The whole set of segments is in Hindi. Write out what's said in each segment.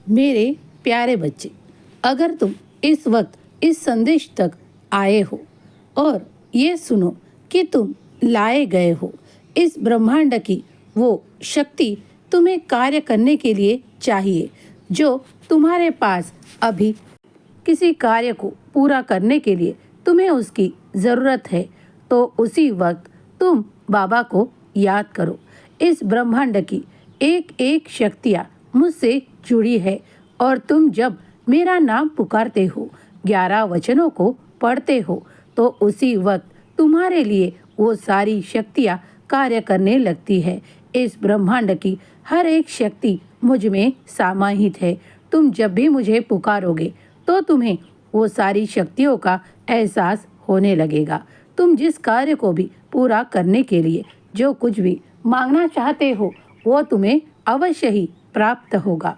मेरे प्यारे बच्चे, अगर तुम इस वक्त इस संदेश तक आए हो और ये सुनो कि तुम लाए गए हो इस ब्रह्मांड की वो शक्ति तुम्हें कार्य करने के लिए चाहिए जो तुम्हारे पास अभी किसी कार्य को पूरा करने के लिए तुम्हें उसकी ज़रूरत है, तो उसी वक्त तुम बाबा को याद करो। इस ब्रह्मांड की एक एक शक्तियाँ मुझसे जुड़ी है और तुम जब मेरा नाम पुकारते हो, 11 वचनों को पढ़ते हो, तो उसी वक्त तुम्हारे लिए वो सारी शक्तियाँ कार्य करने लगती है। इस ब्रह्मांड की हर एक शक्ति मुझ में समाहित है। तुम जब भी मुझे पुकारोगे तो तुम्हें वो सारी शक्तियों का एहसास होने लगेगा। तुम जिस कार्य को भी पूरा करने के लिए जो कुछ भी मांगना चाहते हो वो तुम्हें अवश्य ही प्राप्त होगा।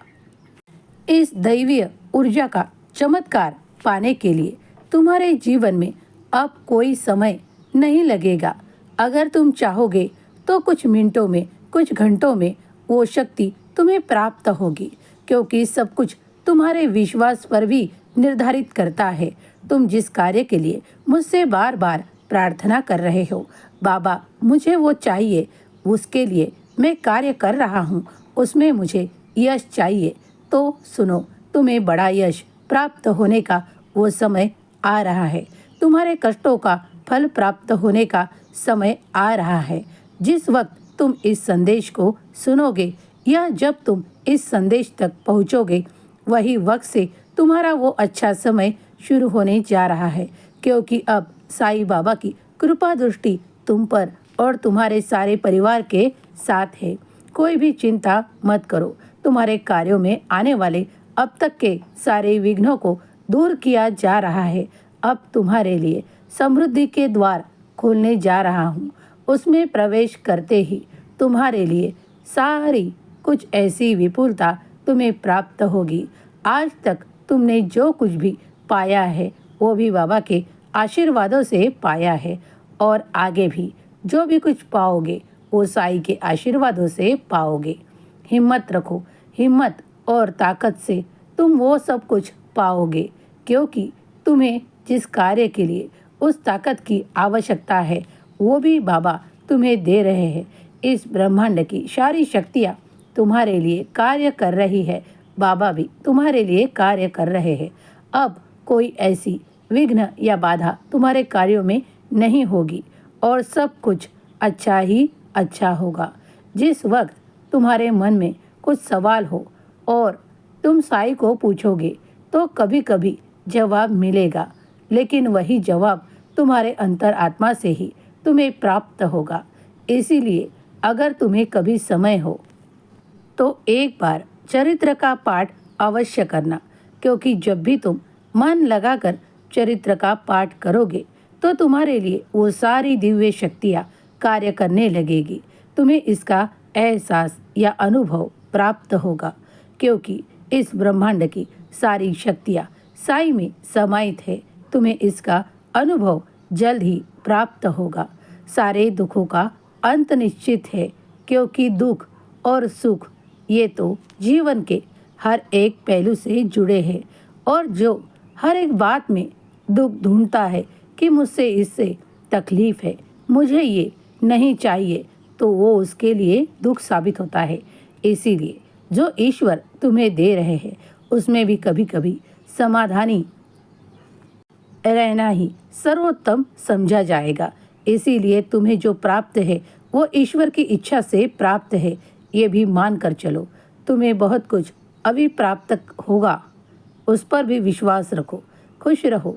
इस दैवीय ऊर्जा का चमत्कार पाने के लिए तुम्हारे जीवन में अब कोई समय नहीं लगेगा। अगर तुम चाहोगे तो कुछ मिनटों में, कुछ घंटों में वो शक्ति तुम्हें प्राप्त होगी, क्योंकि सब कुछ तुम्हारे विश्वास पर भी निर्धारित करता है। तुम जिस कार्य के लिए मुझसे बार बार प्रार्थना कर रहे हो, बाबा मुझे वो चाहिए, उसके लिए मैं कार्य कर रहा हूँ, उसमें मुझे यश चाहिए, तो सुनो, तुम्हें बड़ा यश प्राप्त होने का वो समय आ रहा है। तुम्हारे कष्टों का फल प्राप्त होने का समय आ रहा है। जिस वक्त तुम इस संदेश को सुनोगे या जब तुम इस संदेश तक पहुँचोगे, वही वक्त से तुम्हारा वो अच्छा समय शुरू होने जा रहा है, क्योंकि अब साईं बाबा की कृपा दृष्टि तुम पर और तुम्हारे सारे परिवार के साथ है। कोई भी चिंता मत करो। तुम्हारे कार्यों में आने वाले अब तक के सारे विघ्नों को दूर किया जा रहा है। अब तुम्हारे लिए समृद्धि के द्वार खोलने जा रहा हूँ। उसमें प्रवेश करते ही तुम्हारे लिए सारी कुछ ऐसी विपुलता तुम्हें प्राप्त होगी। आज तक तुमने जो कुछ भी पाया है वो भी बाबा के आशीर्वादों से पाया है, और आगे भी जो भी कुछ पाओगे वो साईं के आशीर्वादों से पाओगे। हिम्मत रखो, हिम्मत और ताकत से तुम वो सब कुछ पाओगे, क्योंकि तुम्हें जिस कार्य के लिए उस ताकत की आवश्यकता है वो भी बाबा तुम्हें दे रहे हैं। इस ब्रह्मांड की सारी शक्तियाँ तुम्हारे लिए कार्य कर रही है, बाबा भी तुम्हारे लिए कार्य कर रहे हैं। अब कोई ऐसी विघ्न या बाधा तुम्हारे कार्यों में नहीं होगी और सब कुछ अच्छा ही अच्छा होगा। जिस वक्त तुम्हारे मन में कुछ सवाल हो और तुम साईं को पूछोगे तो कभी कभी जवाब मिलेगा, लेकिन वही जवाब तुम्हारे अंतर आत्मा से ही तुम्हें प्राप्त होगा। इसीलिए अगर तुम्हें कभी समय हो तो एक बार चरित्र का पाठ अवश्य करना, क्योंकि जब भी तुम मन लगाकर चरित्र का पाठ करोगे तो तुम्हारे लिए वो सारी दिव्य शक्तियाँ कार्य करने लगेगी। तुम्हें इसका एहसास या अनुभव प्राप्त होगा, क्योंकि इस ब्रह्मांड की सारी शक्तियाँ साईं में समाहित है। तुम्हें इसका अनुभव जल्द ही प्राप्त होगा। सारे दुखों का अंत निश्चित है, क्योंकि दुख और सुख ये तो जीवन के हर एक पहलू से जुड़े हैं, और जो हर एक बात में दुख ढूंढता है कि मुझसे इससे तकलीफ है, मुझे ये नहीं चाहिए, तो वो उसके लिए दुख साबित होता है। इसीलिए जो ईश्वर तुम्हें दे रहे हैं उसमें भी कभी कभी समाधानी रहना ही सर्वोत्तम समझा जाएगा। इसीलिए तुम्हें जो प्राप्त है वो ईश्वर की इच्छा से प्राप्त है, ये भी मान कर चलो। तुम्हें बहुत कुछ अभी प्राप्त होगा, उस पर भी विश्वास रखो। खुश रहो,